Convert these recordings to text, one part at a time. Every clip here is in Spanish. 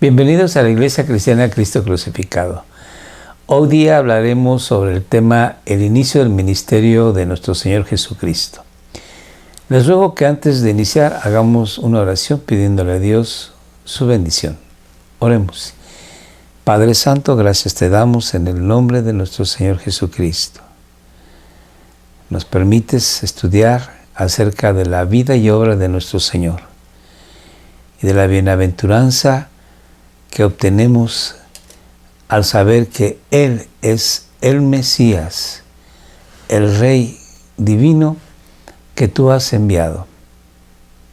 Bienvenidos a la Iglesia Cristiana Cristo Crucificado. Hoy día hablaremos sobre el tema el inicio del ministerio de nuestro Señor Jesucristo. Les ruego que antes de iniciar hagamos una oración pidiéndole a Dios su bendición. Oremos. Padre Santo, gracias te damos en el nombre de nuestro Señor Jesucristo. Nos permites estudiar acerca de la vida y obra de nuestro Señor y de la bienaventuranza que obtenemos al saber que Él es el Mesías, el Rey divino que tú has enviado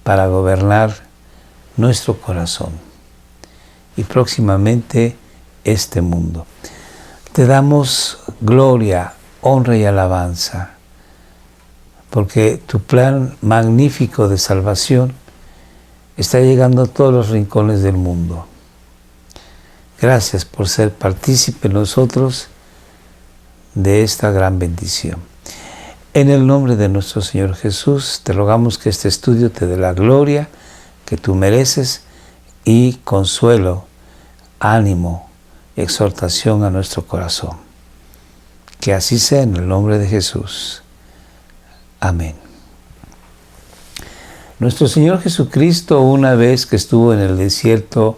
para gobernar nuestro corazón y próximamente este mundo. Te damos gloria, honra y alabanza, porque tu plan magnífico de salvación está llegando a todos los rincones del mundo. Gracias por ser partícipe nosotros de esta gran bendición. En el nombre de nuestro Señor Jesús, te rogamos que este estudio te dé la gloria que tú mereces y consuelo, ánimo y exhortación a nuestro corazón. Que así sea en el nombre de Jesús. Amén. Nuestro Señor Jesucristo, una vez que estuvo en el desierto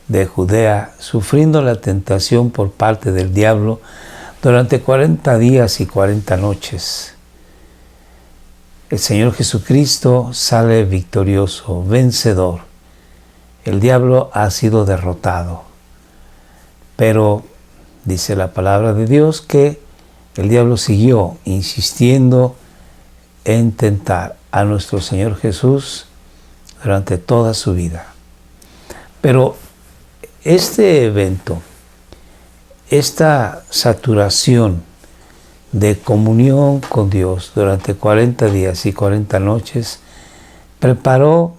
de Judea, sufriendo la tentación por parte del diablo durante 40 días y 40 noches. El Señor Jesucristo sale victorioso, vencedor. El diablo ha sido derrotado. Pero dice la palabra de Dios que el diablo siguió insistiendo en tentar a nuestro Señor Jesús durante toda su vida. Pero este evento, esta saturación de comunión con Dios durante 40 días y 40 noches, preparó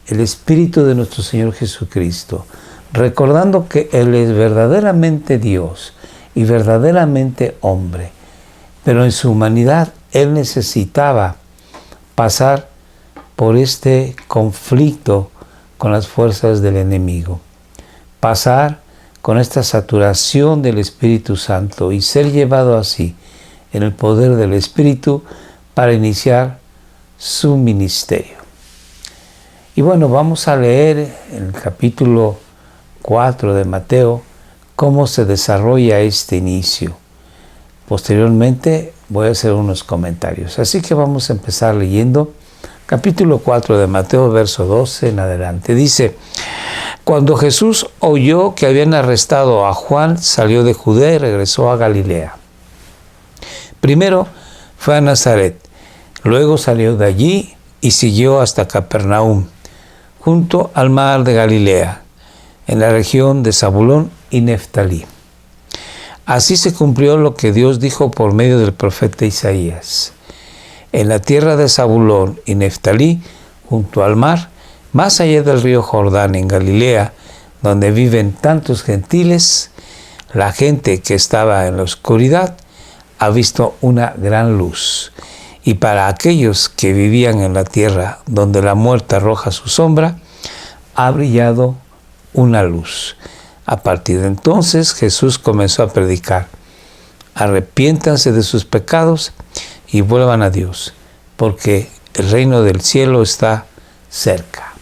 el Espíritu de nuestro Señor Jesucristo, recordando que Él es verdaderamente Dios y verdaderamente hombre, pero en su humanidad Él necesitaba pasar por este conflicto con las fuerzas del enemigo. Pasar con esta saturación del Espíritu Santo y ser llevado así en el poder del Espíritu para iniciar su ministerio. Y bueno, vamos a leer en el capítulo 4 de Mateo cómo se desarrolla este inicio. Posteriormente voy a hacer unos comentarios. Así que vamos a empezar leyendo capítulo 4 de Mateo, verso 12 en adelante. Dice: Cuando Jesús oyó que habían arrestado a Juan, salió de Judea y regresó a Galilea. Primero fue a Nazaret, luego salió de allí y siguió hasta Capernaum, junto al mar de Galilea, en la región de Zabulón y Neftalí. Así se cumplió lo que Dios dijo por medio del profeta Isaías. En la tierra de Zabulón y Neftalí, junto al mar, más allá del río Jordán, en Galilea, donde viven tantos gentiles, la gente que estaba en la oscuridad ha visto una gran luz. Y para aquellos que vivían en la tierra donde la muerte arroja su sombra, ha brillado una luz. A partir de entonces Jesús comenzó a predicar: arrepiéntanse de sus pecados y vuelvan a Dios, porque el reino del cielo está cerca.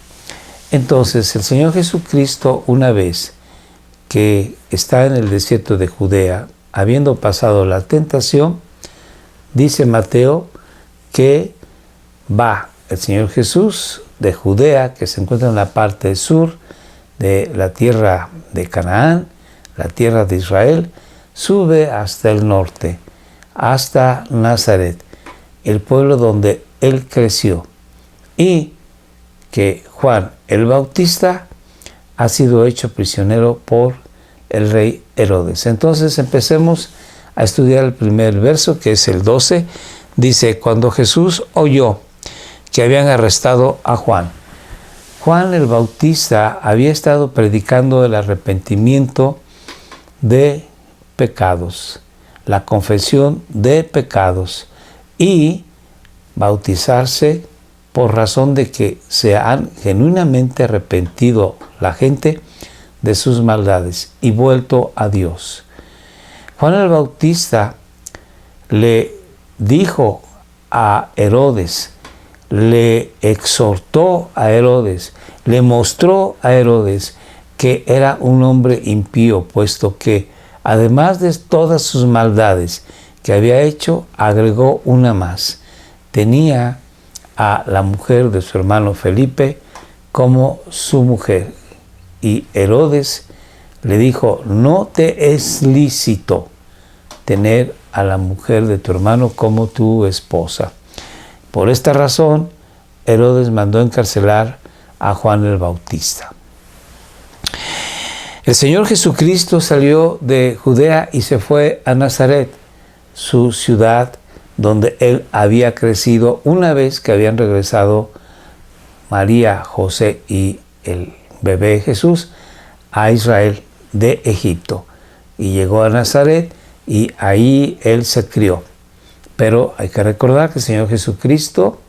Entonces el Señor Jesucristo, una vez que está en el desierto de Judea, habiendo pasado la tentación, dice Mateo que va el Señor Jesús de Judea, que se encuentra en la parte sur de la tierra de Canaán, la tierra de Israel, sube hasta el norte, hasta Nazaret, el pueblo donde Él creció, y que Juan el Bautista ha sido hecho prisionero por el rey Herodes. Entonces empecemos a estudiar el primer verso, que es el 12. Dice: Cuando Jesús oyó que habían arrestado a Juan. Juan el Bautista había estado predicando el arrepentimiento de pecados, la confesión de pecados y bautizarse por razón de que se han genuinamente arrepentido la gente de sus maldades y vuelto a Dios. Juan el Bautista le dijo a Herodes, le exhortó a Herodes, le mostró a Herodes que era un hombre impío, puesto que además de todas sus maldades que había hecho, agregó una más. Tenía a la mujer de su hermano Felipe como su mujer. Y Herodes le dijo, no te es lícito tener a la mujer de tu hermano como tu esposa. Por esta razón, Herodes mandó encarcelar a Juan el Bautista. El Señor Jesucristo salió de Judea y se fue a Nazaret, su ciudad donde él había crecido una vez que habían regresado María, José y el bebé Jesús a Israel de Egipto. Y llegó a Nazaret y ahí él se crió. Pero hay que recordar que el Señor Jesucristo,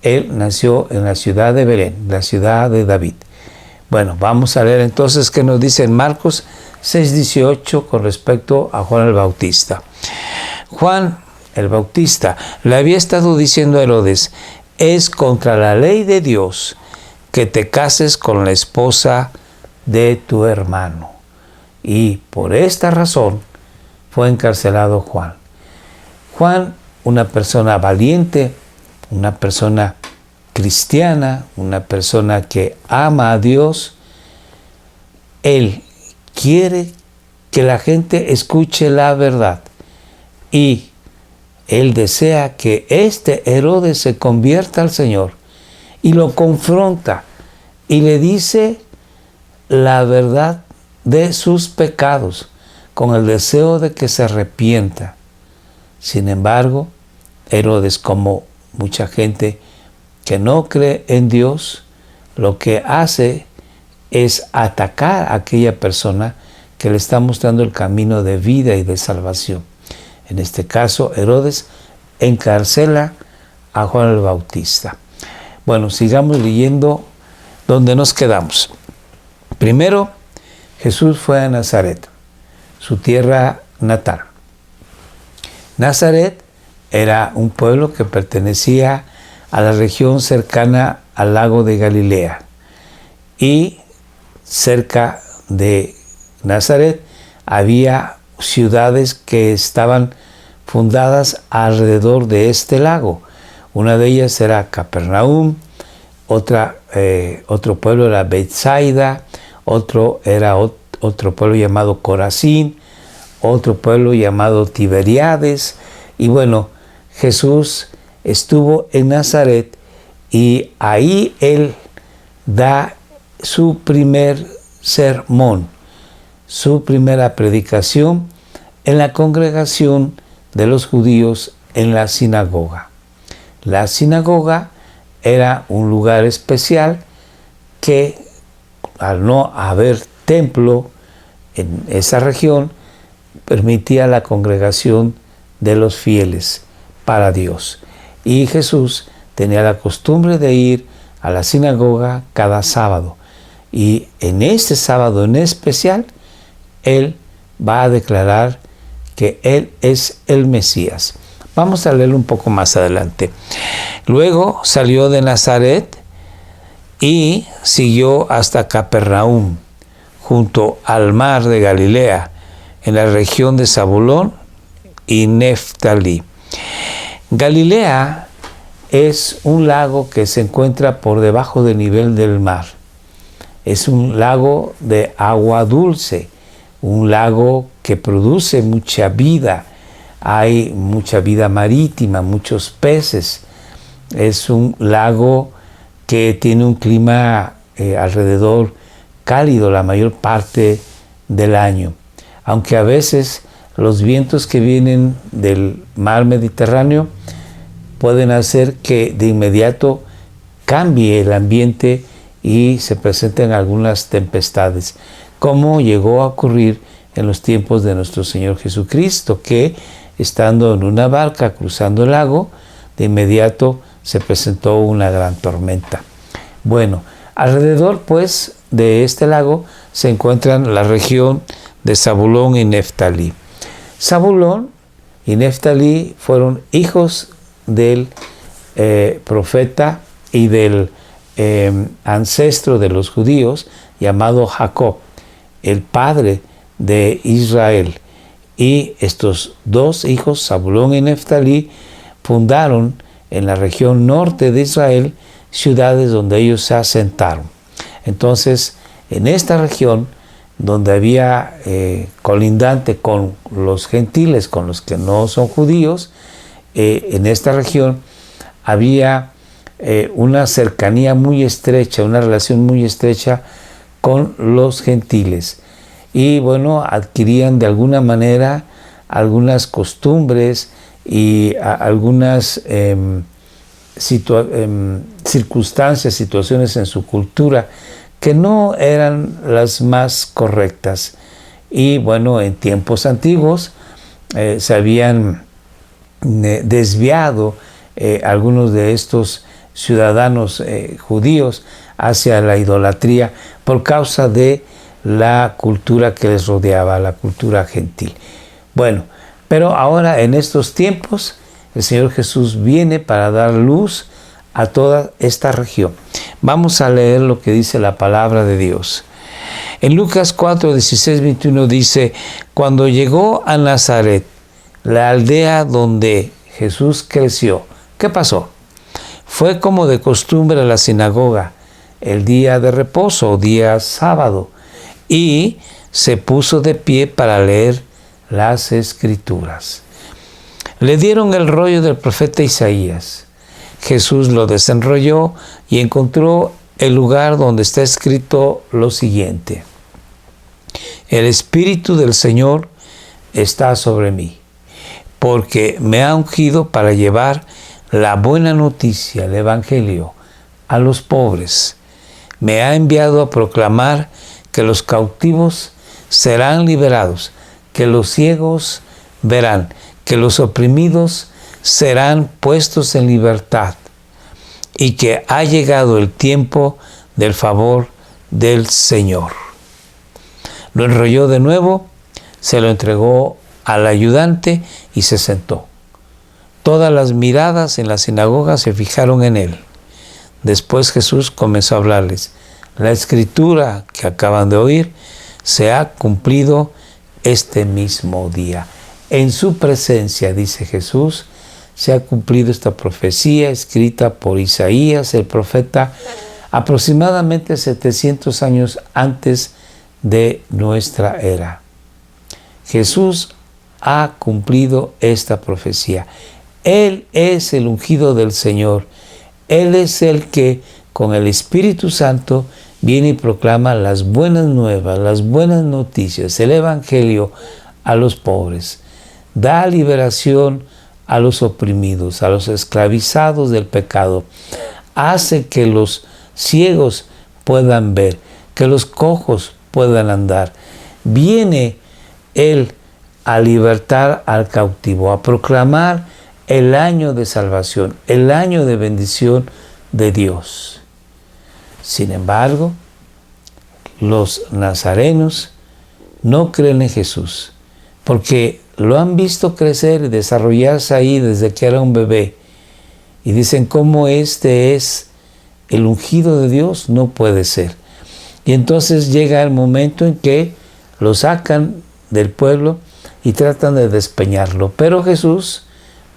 él nació en la ciudad de Belén, la ciudad de David. Bueno, vamos a leer entonces qué nos dice en Marcos 6:18 con respecto a Juan el Bautista. Juan el Bautista le había estado diciendo a Herodes, es contra la ley de Dios que te cases con la esposa de tu hermano. Y por esta razón fue encarcelado Juan. Juan, una persona valiente, una persona cristiana, una persona que ama a Dios, él quiere que la gente escuche la verdad y él desea que este Herodes se convierta al Señor y lo confronta y le dice la verdad de sus pecados con el deseo de que se arrepienta. Sin embargo, Herodes, como mucha gente que no cree en Dios, lo que hace es atacar a aquella persona que le está mostrando el camino de vida y de salvación. En este caso, Herodes encarcela a Juan el Bautista. Bueno, sigamos leyendo donde nos quedamos. Primero, Jesús fue a Nazaret, su tierra natal. Nazaret era un pueblo que pertenecía a la región cercana al lago de Galilea. Y cerca de Nazaret había ciudades que estaban fundadas alrededor de este lago. Una de ellas era Capernaum, otro pueblo era Betsaida, otro pueblo llamado Corazín, otro pueblo llamado Tiberíades. Y bueno, Jesús estuvo en Nazaret y ahí él da su primer sermón, su primera predicación en la congregación de los judíos en la sinagoga. La sinagoga era un lugar especial que, al no haber templo en esa región, permitía la congregación de los fieles para Dios. Y Jesús tenía la costumbre de ir a la sinagoga cada sábado. Y en este sábado en especial, él va a declarar que él es el Mesías. Vamos a leerlo un poco más adelante. Luego salió de Nazaret y siguió hasta Capernaum, junto al mar de Galilea, en la región de Zabulón y Neftalí. Galilea es un lago que se encuentra por debajo del nivel del mar. Es un lago de agua dulce, un lago que produce mucha vida. Hay mucha vida marítima, muchos peces. Es un lago que tiene un clima alrededor cálido la mayor parte del año. Aunque a veces los vientos que vienen del mar Mediterráneo pueden hacer que de inmediato cambie el ambiente y se presenten algunas tempestades, como llegó a ocurrir en los tiempos de nuestro Señor Jesucristo, que estando en una barca cruzando el lago, de inmediato se presentó una gran tormenta. Bueno, alrededor pues de este lago se encuentran la región de Zabulón y Neftalí. Zabulón y Neftalí fueron hijos del profeta y del ancestro de los judíos llamado Jacob, el padre de Israel. Y estos dos hijos, Zabulón y Neftalí, fundaron en la región norte de Israel ciudades donde ellos se asentaron. Entonces, en esta región, donde había colindante con los gentiles, con los que no son judíos, en esta región había una cercanía muy estrecha, una relación muy estrecha con los gentiles. Y bueno, adquirían de alguna manera algunas costumbres y algunas circunstancias, situaciones en su cultura que no eran las más correctas. Y bueno, en tiempos antiguos se habían desviado algunos de estos ciudadanos judíos hacia la idolatría por causa de la cultura que les rodeaba, la cultura gentil. Bueno, pero ahora en estos tiempos el Señor Jesús viene para dar luz a toda esta región. Vamos a leer lo que dice la palabra de Dios. En Lucas 4, 16, 21 dice: cuando llegó a Nazaret, la aldea donde Jesús creció, ¿qué pasó? Fue como de costumbre a la sinagoga el día de reposo o día sábado, y se puso de pie para leer las Escrituras. Le dieron el rollo del profeta Isaías. Jesús lo desenrolló y encontró el lugar donde está escrito lo siguiente: el Espíritu del Señor está sobre mí, porque me ha ungido para llevar la buena noticia, el Evangelio, a los pobres. Me ha enviado a proclamar que los cautivos serán liberados, que los ciegos verán, que los oprimidos serán puestos en libertad, y que ha llegado el tiempo del favor del Señor. Lo enrolló de nuevo, se lo entregó al ayudante y se sentó. Todas las miradas en la sinagoga se fijaron en él. Después Jesús comenzó a hablarles: la escritura que acaban de oír se ha cumplido este mismo día. En su presencia, dice Jesús, se ha cumplido esta profecía escrita por Isaías, el profeta, aproximadamente 700 años antes de nuestra era. Jesús ha cumplido esta profecía. Él es el ungido del Señor. Él es el que, con el Espíritu Santo, viene y proclama las buenas nuevas, las buenas noticias, el Evangelio a los pobres. Da liberación a los oprimidos, a los esclavizados del pecado. Hace que los ciegos puedan ver, que los cojos puedan andar. Viene Él a libertar al cautivo, a proclamar el año de salvación, el año de bendición de Dios. Sin embargo, los nazarenos no creen en Jesús, porque lo han visto crecer y desarrollarse ahí desde que era un bebé. Y dicen: ¿cómo este es el ungido de Dios? No puede ser. Y entonces llega el momento en que lo sacan del pueblo y tratan de despeñarlo. Pero Jesús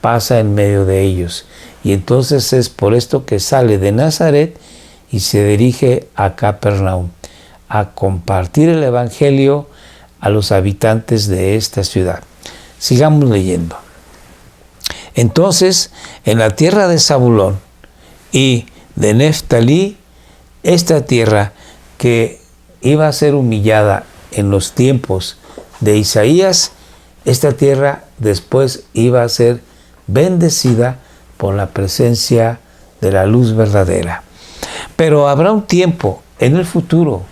pasa en medio de ellos. Y entonces es por esto que sale de Nazaret y se dirige a Capernaum a compartir el Evangelio a los habitantes de esta ciudad. Sigamos leyendo. Entonces, en la tierra de Zabulón y de Neftalí, esta tierra que iba a ser humillada en los tiempos de Isaías, esta tierra después iba a ser bendecida por la presencia de la luz verdadera. Pero habrá un tiempo en el futuro,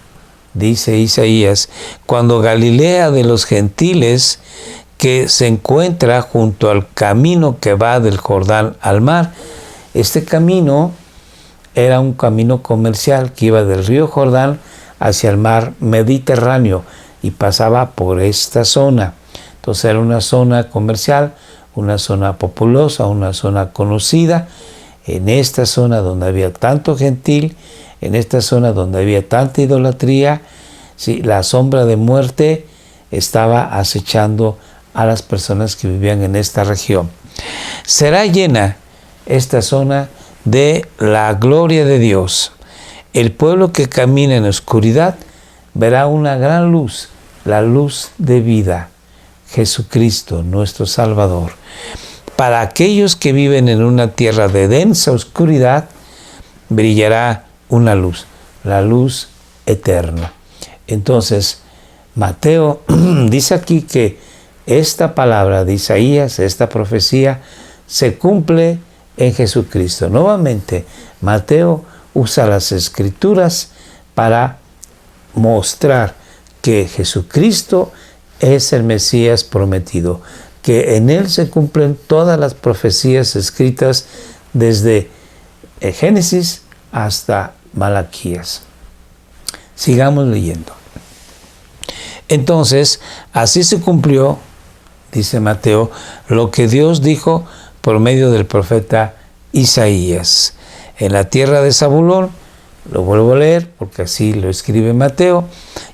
dice Isaías, cuando Galilea de los gentiles, que se encuentra junto al camino que va del Jordán al mar, este camino era un camino comercial que iba del río Jordán hacia el mar Mediterráneo y pasaba por esta zona. Entonces era una zona comercial, una zona populosa, una zona conocida. En esta zona donde había tanto gentil, en esta zona donde había tanta idolatría, sí, la sombra de muerte estaba acechando a las personas que vivían en esta región. Será llena esta zona de la gloria de Dios. El pueblo que camina en oscuridad verá una gran luz, la luz de vida, Jesucristo, nuestro Salvador. Para aquellos que viven en una tierra de densa oscuridad, brillará una luz, la luz eterna. Entonces, Mateo dice aquí que esta palabra de Isaías, esta profecía, se cumple en Jesucristo. Nuevamente, Mateo usa las Escrituras para mostrar que Jesucristo es el Mesías prometido, que en él se cumplen todas las profecías escritas desde Génesis hasta Malaquías. Sigamos leyendo. Entonces, así se cumplió, dice Mateo, lo que Dios dijo por medio del profeta Isaías. En la tierra de Zabulón, lo vuelvo a leer porque así lo escribe Mateo,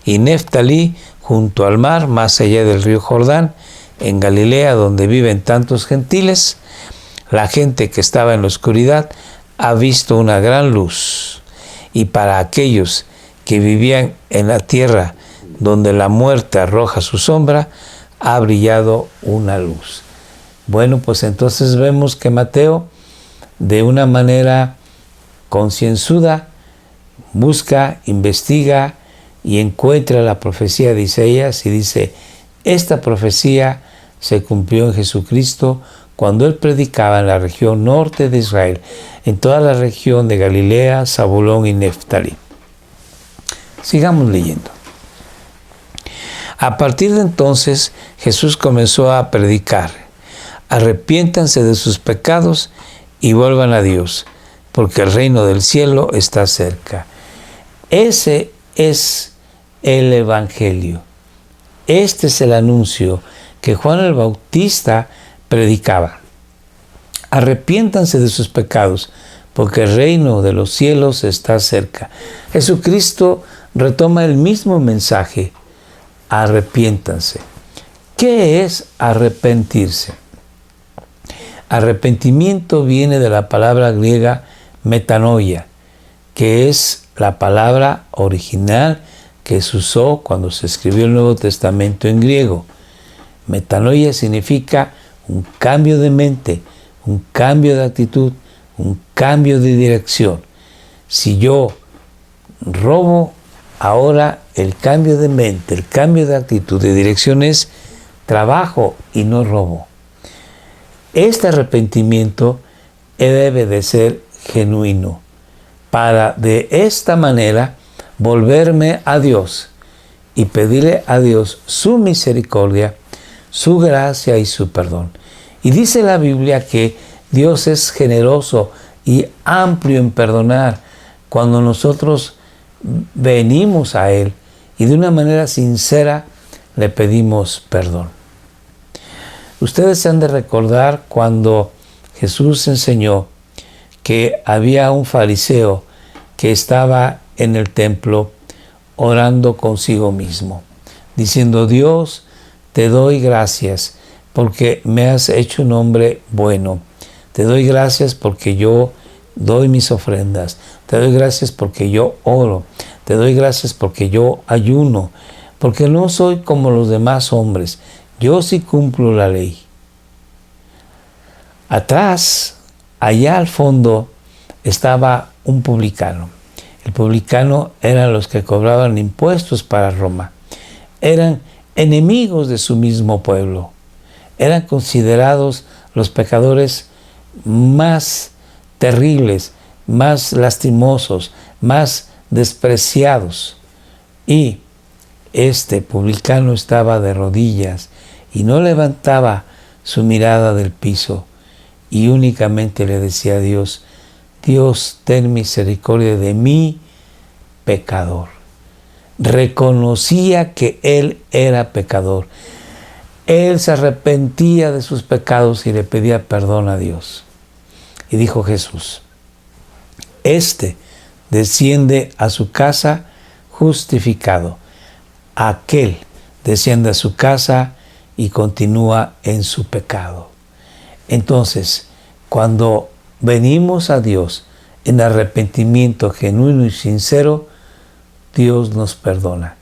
y Neftalí, junto al mar, más allá del río Jordán, en Galilea, donde viven tantos gentiles, la gente que estaba en la oscuridad ha visto una gran luz. Y para aquellos que vivían en la tierra donde la muerte arroja su sombra, ha brillado una luz. Bueno, pues entonces vemos que Mateo, de una manera concienzuda, busca, investiga y encuentra la profecía de Isaías y dice, esta profecía se cumplió en Jesucristo cuando él predicaba en la región norte de Israel, en toda la región de Galilea, Zabulón y Neftalí. Sigamos leyendo. A partir de entonces, Jesús comenzó a predicar: arrepiéntanse de sus pecados y vuelvan a Dios, porque el reino del cielo está cerca. Ese es el Evangelio. Este es el anuncio que Juan el Bautista predicaba. Arrepiéntanse de sus pecados, porque el reino de los cielos está cerca. Jesucristo retoma el mismo mensaje: arrepiéntanse. ¿Qué es arrepentirse? Arrepentimiento viene de la palabra griega metanoia, que es la palabra original que se usó cuando se escribió el Nuevo Testamento en griego. Metanoia significa un cambio de mente, un cambio de actitud, un cambio de dirección. Si yo robo, ahora el cambio de mente, el cambio de actitud, de dirección es trabajo y no robo. Este arrepentimiento debe de ser genuino para de esta manera volverme a Dios y pedirle a Dios su misericordia, su gracia y su perdón. Y dice la Biblia que Dios es generoso y amplio en perdonar cuando nosotros venimos a Él y de una manera sincera le pedimos perdón. Ustedes se han de recordar cuando Jesús enseñó que había un fariseo que estaba en el templo orando consigo mismo, diciendo: Dios, te doy gracias porque me has hecho un hombre bueno. Te doy gracias porque yo doy mis ofrendas. Te doy gracias porque yo oro. Te doy gracias porque yo ayuno. Porque no soy como los demás hombres. Yo sí cumplo la ley. Atrás, allá al fondo, estaba un publicano. El publicano eran los que cobraban impuestos para Roma. Eran enemigos de su mismo pueblo. Eran considerados los pecadores más terribles, más lastimosos, más despreciados. Y este publicano estaba de rodillas y no levantaba su mirada del piso y únicamente le decía a Dios: Dios, ten misericordia de mí, pecador. reconocía que él era pecador. Él se arrepentía de sus pecados y le pedía perdón a Dios. Y dijo Jesús: este desciende a su casa justificado. Aquel desciende a su casa y continúa en su pecado. Entonces, cuando venimos a Dios en arrepentimiento genuino y sincero, Dios nos perdona.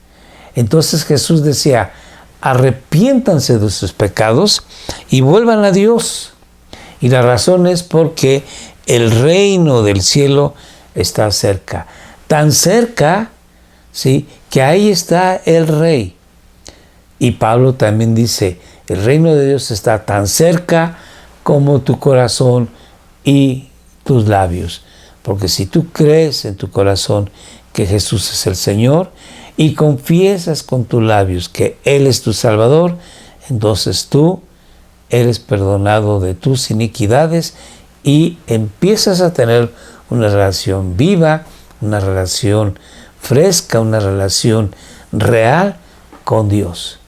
Entonces Jesús decía: arrepiéntanse de sus pecados y vuelvan a Dios. Y la razón es porque el reino del cielo está cerca. Tan cerca, ¿sí?, que ahí está el Rey. Y Pablo también dice: el reino de Dios está tan cerca como tu corazón y tus labios. Porque si tú crees en tu corazón que Jesús es el Señor y confiesas con tus labios que Él es tu Salvador, entonces tú eres perdonado de tus iniquidades y empiezas a tener una relación viva, una relación fresca, una relación real con Dios.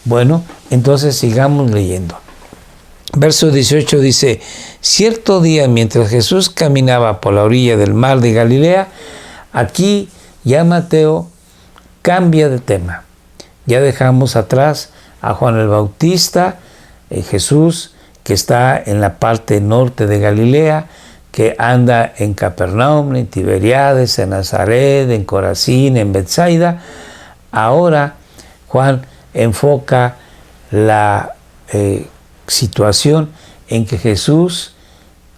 Bueno, entonces sigamos leyendo. Verso 18 dice: cierto día, mientras Jesús caminaba por la orilla del mar de Galilea, aquí ya Mateo cambia de tema. Ya dejamos atrás a Juan el Bautista, Jesús, que está en la parte norte de Galilea, que anda en Capernaum, en Tiberíades, en Nazaret, en Corazín, en Betsaida. Ahora Juan enfoca la situación en que Jesús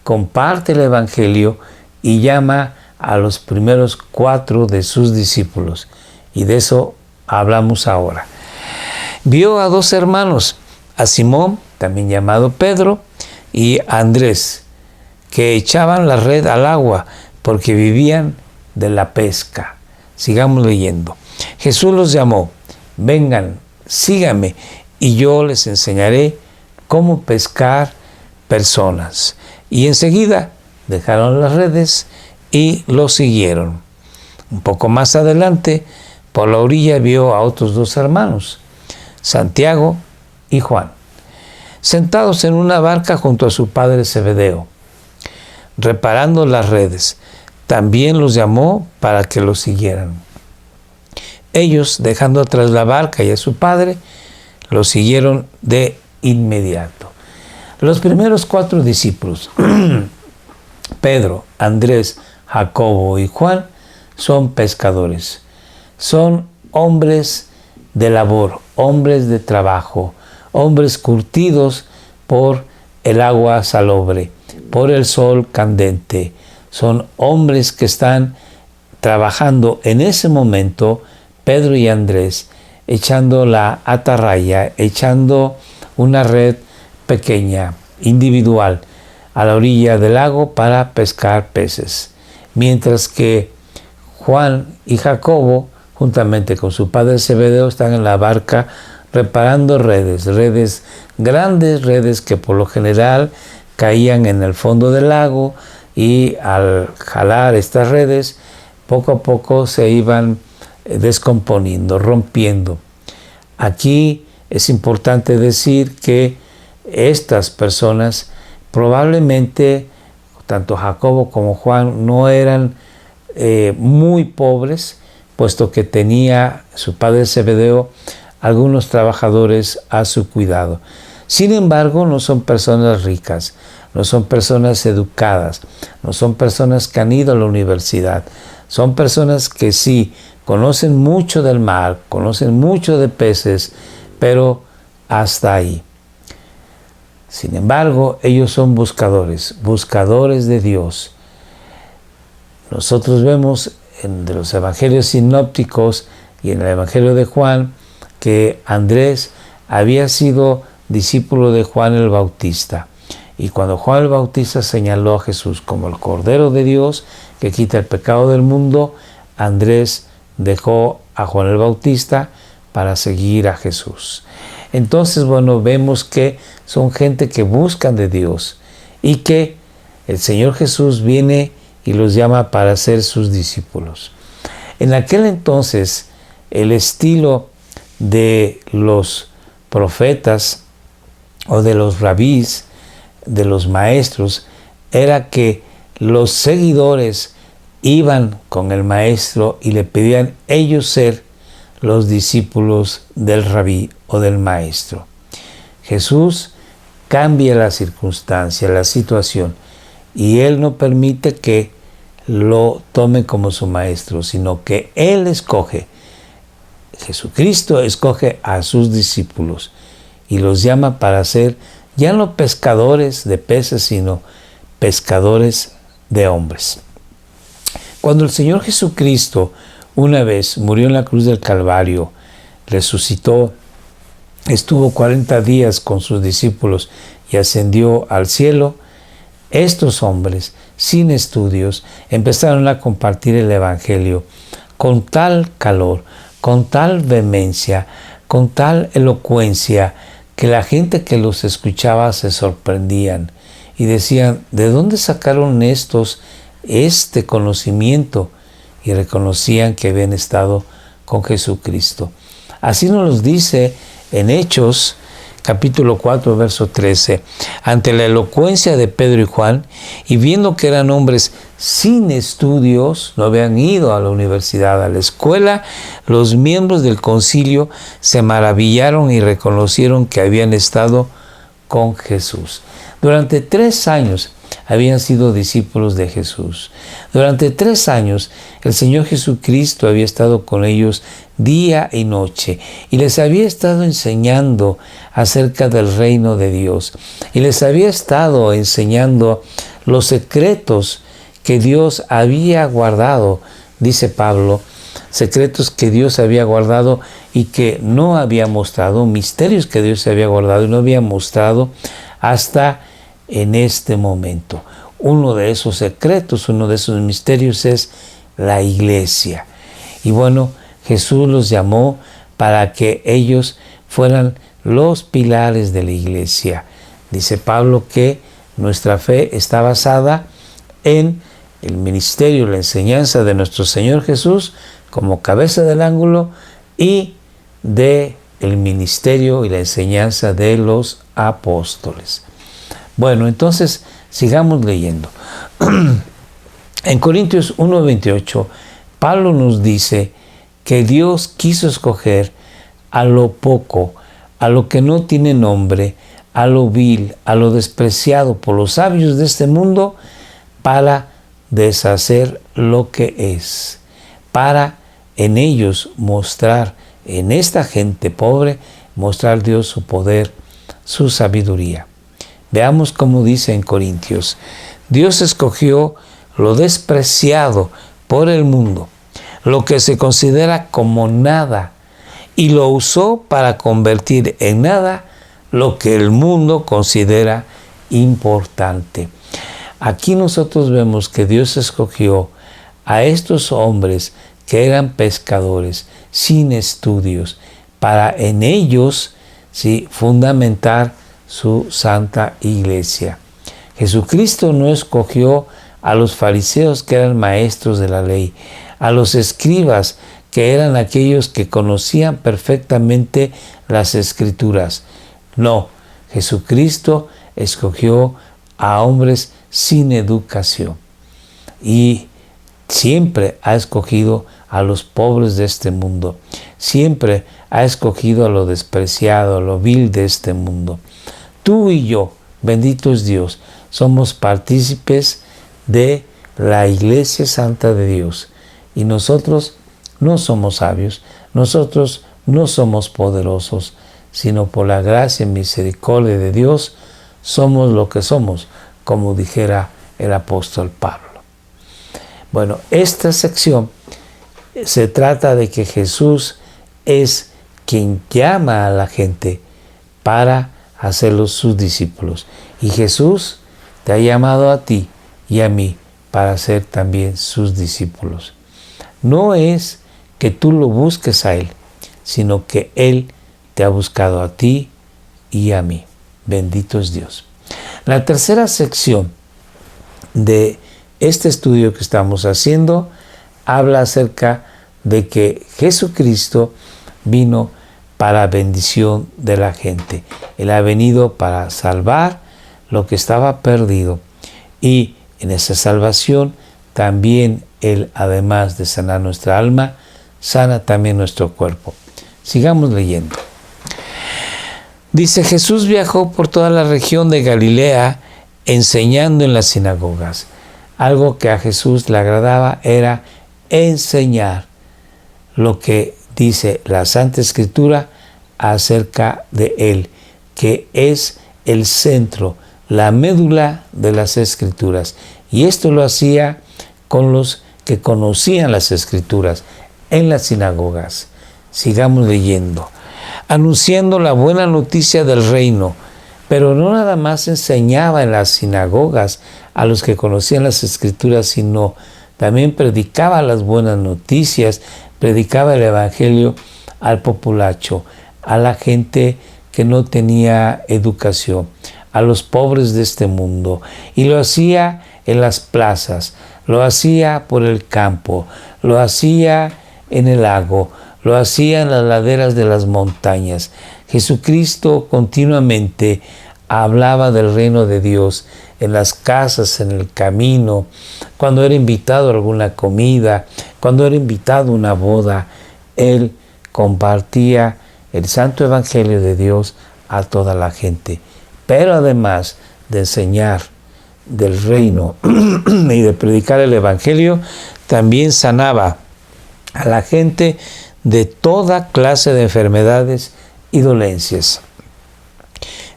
comparte el Evangelio y llama a los primeros 4 de sus discípulos. Y de eso hablamos ahora. Vio a 2 hermanos, a Simón, también llamado Pedro, y a Andrés, que echaban la red al agua porque vivían de la pesca. Sigamos leyendo. Jesús los llamó: vengan, síganme, y yo les enseñaré cómo pescar personas. Y enseguida dejaron las redes y lo siguieron. Un poco más adelante, por la orilla vio a otros 2 hermanos, Santiago y Juan, sentados en una barca junto a su padre Zebedeo, reparando las redes. También los llamó para que lo siguieran. Ellos, dejando atrás la barca y a su padre, lo siguieron de inmediato. Los primeros 4 discípulos, Pedro, Andrés, Jacobo y Juan, son pescadores. Son hombres de labor, hombres de trabajo, hombres curtidos por el agua salobre, por el sol candente. Son hombres que están trabajando en ese momento, Pedro y Andrés, echando la atarraya, echando una red pequeña, individual, a la orilla del lago para pescar peces. Mientras que Juan y Jacobo, juntamente con su padre Zebedeo, están en la barca reparando redes grandes, redes que por lo general caían en el fondo del lago, y al jalar estas redes, poco a poco se iban descomponiendo, rompiendo. Aquí es importante decir que estas personas probablemente, tanto Jacobo como Juan, no eran muy pobres, puesto que tenía su padre Zebedeo algunos trabajadores a su cuidado. Sin embargo, no son personas ricas, no son personas educadas, no son personas que han ido a la universidad. Son personas que sí conocen mucho del mar, conocen mucho de peces, pero hasta ahí. Sin embargo, ellos son buscadores de Dios. Nosotros vemos en los evangelios sinópticos y en el evangelio de Juan que Andrés había sido discípulo de Juan el Bautista. Y cuando Juan el Bautista señaló a Jesús como el Cordero de Dios que quita el pecado del mundo, Andrés dejó a Juan el Bautista para seguir a Jesús. Entonces, bueno, vemos que son gente que buscan de Dios y que el Señor Jesús viene y los llama para ser sus discípulos. En aquel entonces, el estilo de los profetas o de los rabís, de los maestros, era que los seguidores iban con el maestro y le pedían ellos ser los discípulos del rabí o del maestro. Jesús cambia la circunstancia, la situación, y Él no permite que lo tome como su maestro, sino que Él escoge. Jesucristo escoge a sus discípulos y los llama para ser ya no pescadores de peces, sino pescadores de hombres. Cuando el Señor Jesucristo una vez murió en la cruz del Calvario, resucitó, estuvo 40 días con sus discípulos y ascendió al cielo, estos hombres, sin estudios, empezaron a compartir el Evangelio con tal calor, con tal vehemencia, con tal elocuencia, que la gente que los escuchaba se sorprendían y decían, ¿de dónde sacaron estos este conocimiento? Y reconocían que habían estado con Jesucristo. Así nos lo dice en Hechos, capítulo 4, verso 13. Ante la elocuencia de Pedro y Juan, y viendo que eran hombres sin estudios, no habían ido a la universidad, a la escuela, los miembros del concilio se maravillaron y reconocieron que habían estado con Jesús. Durante 3 años habían sido discípulos de Jesús. Durante 3 años el Señor Jesucristo había estado con ellos día y noche y les había estado enseñando acerca del reino de Dios y les había estado enseñando los secretos que Dios había guardado, dice Pablo, secretos que Dios había guardado y que no había mostrado, misterios que Dios había guardado y no había mostrado hasta en este momento. Uno de esos secretos, uno de esos misterios es la iglesia. Y bueno, Jesús los llamó para que ellos fueran los pilares de la iglesia. Dice Pablo que nuestra fe está basada en el ministerio, la enseñanza de nuestro Señor Jesús como cabeza del ángulo y de el ministerio y la enseñanza de los apóstoles. Bueno, entonces sigamos leyendo. En Corintios 1:28, Pablo nos dice que Dios quiso escoger a lo poco, a lo que no tiene nombre, a lo vil, a lo despreciado por los sabios de este mundo, para deshacer lo que es, para en ellos mostrar, en esta gente pobre, mostrar Dios su poder, su sabiduría. Veamos cómo dice en Corintios: Dios escogió lo despreciado por el mundo, lo que se considera como nada, y lo usó para convertir en nada lo que el mundo considera importante. Aquí nosotros vemos que Dios escogió a estos hombres que eran pescadores, sin estudios, para en ellos fundamentar su santa iglesia. Jesucristo no escogió a los fariseos que eran maestros de la ley, a los escribas que eran aquellos que conocían perfectamente las escrituras. No, Jesucristo escogió a hombres sin educación y siempre ha escogido a los pobres de este mundo, siempre ha escogido a lo despreciado, a lo vil de este mundo. Tú y yo, bendito es Dios, somos partícipes de la Iglesia Santa de Dios y nosotros no somos sabios, nosotros no somos poderosos, sino por la gracia y misericordia de Dios somos lo que somos, como dijera el apóstol Pablo. Bueno, esta sección se trata de que Jesús es quien llama a la gente para hacerlos sus discípulos. Y Jesús te ha llamado a ti y a mí para ser también sus discípulos. No es que tú lo busques a Él, sino que Él te ha buscado a ti y a mí. Bendito es Dios. La tercera sección de este estudio que estamos haciendo habla acerca de que Jesucristo vino para bendición de la gente. Él ha venido para salvar lo que estaba perdido. Y en esa salvación también Él, además de sanar nuestra alma, sana también nuestro cuerpo. Sigamos leyendo. Dice, Jesús viajó por toda la región de Galilea enseñando en las sinagogas. Algo que a Jesús le agradaba era enseñar lo que dice la Santa Escritura acerca de Él, que es el centro, la médula de las Escrituras. Y esto lo hacía con los que conocían las Escrituras en las sinagogas. Sigamos leyendo. Anunciando la buena noticia del reino, pero no nada más enseñaba en las sinagogas a los que conocían las Escrituras, sino también predicaba las buenas noticias, predicaba el Evangelio al populacho, a la gente que no tenía educación, a los pobres de este mundo. Y lo hacía en las plazas, lo hacía por el campo, lo hacía en el lago, lo hacía en las laderas de las montañas. Jesucristo continuamente hablaba del reino de Dios en las casas, en el camino, cuando era invitado a alguna comida, cuando era invitado a una boda. Él compartía el santo evangelio de Dios a toda la gente. Pero además de enseñar del reino y de predicar el evangelio, también sanaba a la gente de toda clase de enfermedades y dolencias.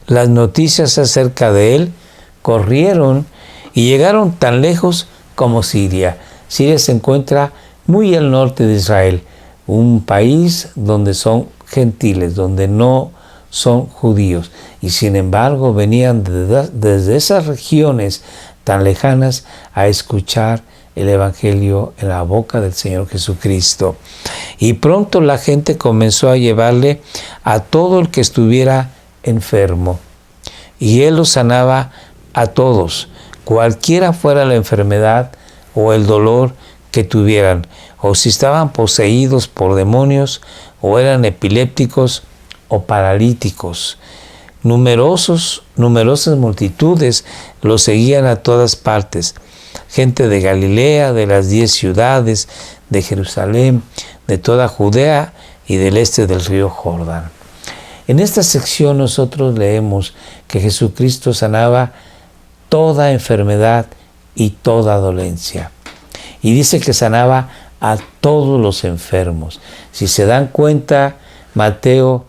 Las noticias acerca de él corrieron y llegaron tan lejos como Siria. Siria se encuentra muy al norte de Israel, un país donde son gentiles, donde no son judíos. Y sin embargo venían desde esas regiones tan lejanas a escuchar el Evangelio en la boca del Señor Jesucristo. Y pronto la gente comenzó a llevarle a todo el que estuviera enfermo. Y Él los sanaba a todos, cualquiera fuera la enfermedad o el dolor que tuvieran, o si estaban poseídos por demonios, o eran epilépticos o paralíticos. Numerosas multitudes los seguían a todas partes. Gente de Galilea, de las 10 ciudades, de Jerusalén, de toda Judea y del este del río Jordán. En esta sección nosotros leemos que Jesucristo sanaba toda enfermedad y toda dolencia. Y dice que sanaba a todos los enfermos. Si se dan cuenta, Mateo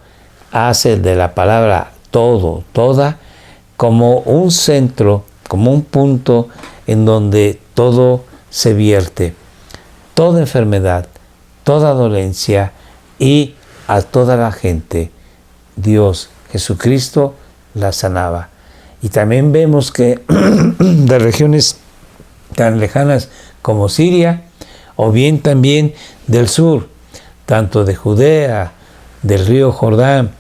hace de la palabra todo, toda, como un centro, como un punto en donde todo se vierte. Toda enfermedad, toda dolencia y a toda la gente, Dios, Jesucristo, la sanaba. Y también vemos que de regiones tan lejanas como Siria, o bien también del sur, tanto de Judea, del río Jordán,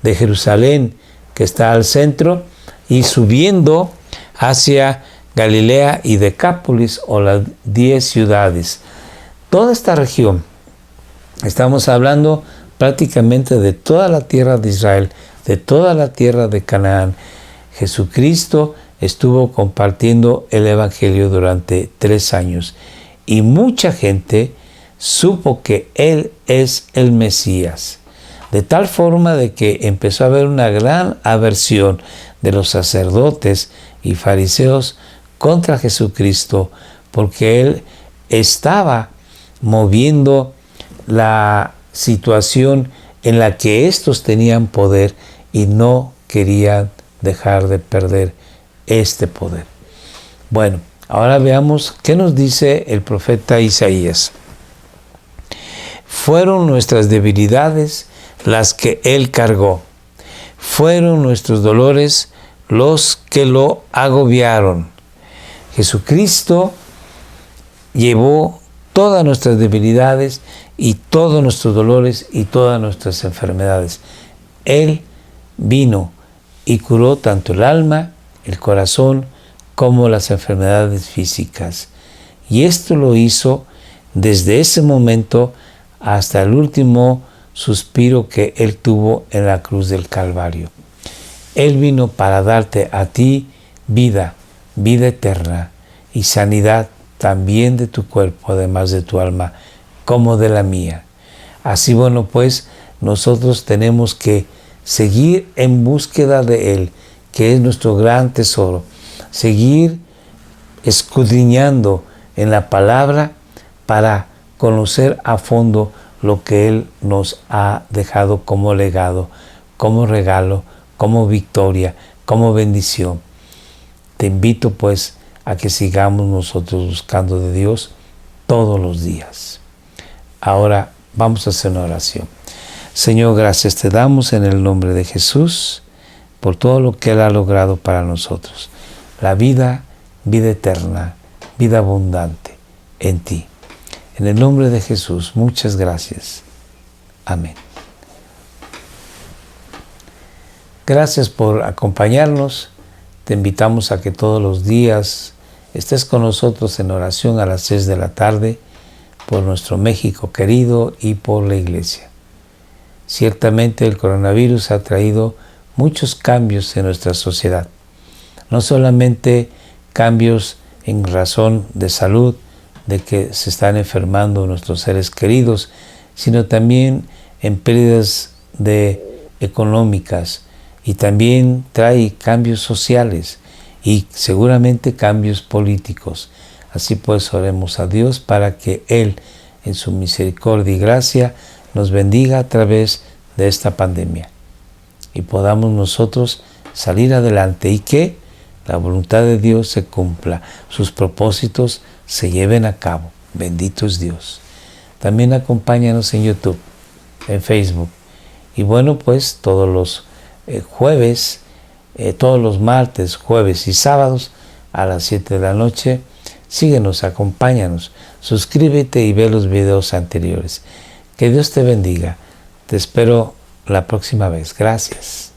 de Jerusalén, que está al centro, y subiendo hacia Galilea y Decápolis, o las 10 ciudades. Toda esta región, estamos hablando prácticamente de toda la tierra de Israel, de toda la tierra de Canaán. Jesucristo estuvo compartiendo el Evangelio durante 3 años y mucha gente supo que Él es el Mesías, de tal forma de que empezó a haber una gran aversión de los sacerdotes y fariseos contra Jesucristo, porque Él estaba moviendo la situación en la que estos tenían poder y no querían dejar de perder este poder. Bueno, ahora veamos qué nos dice el profeta Isaías. Fueron nuestras debilidades las que Él cargó. Fueron nuestros dolores los que lo agobiaron. Jesucristo llevó todas nuestras debilidades y todos nuestros dolores y todas nuestras enfermedades. Él vino y curó tanto el alma, el corazón, como las enfermedades físicas. Y esto lo hizo desde ese momento hasta el último suspiro que Él tuvo en la cruz del Calvario. Él vino para darte a ti vida, vida eterna y sanidad también de tu cuerpo, además de tu alma, como de la mía. Así, bueno, pues nosotros tenemos que seguir en búsqueda de Él, que es nuestro gran tesoro. Seguir escudriñando en la palabra para conocer a fondo lo que Él nos ha dejado como legado, como regalo, como victoria, como bendición. Te invito pues a que sigamos nosotros buscando de Dios todos los días. Ahora vamos a hacer una oración. Señor, gracias te damos en el nombre de Jesús por todo lo que Él ha logrado para nosotros. La vida, vida eterna, vida abundante en ti. En el nombre de Jesús, muchas gracias. Amén. Gracias por acompañarnos. Te invitamos a que todos los días estés con nosotros en oración a las 6 de la tarde por nuestro México querido y por la Iglesia. Ciertamente el coronavirus ha traído muchos cambios en nuestra sociedad. No solamente cambios en razón de salud, de que se están enfermando nuestros seres queridos, sino también en pérdidas económicas, y también trae cambios sociales y seguramente cambios políticos. Así pues, oremos a Dios para que Él, en su misericordia y gracia, nos bendiga a través de esta pandemia y podamos nosotros salir adelante y que la voluntad de Dios se cumpla, sus propósitos se lleven a cabo. Bendito es Dios. También acompáñanos en YouTube, en Facebook. Y bueno, pues todos los jueves, todos los martes, jueves y sábados a las 7 de la noche, síguenos, acompáñanos, suscríbete y ve los videos anteriores. Que Dios te bendiga. Te espero la próxima vez. Gracias.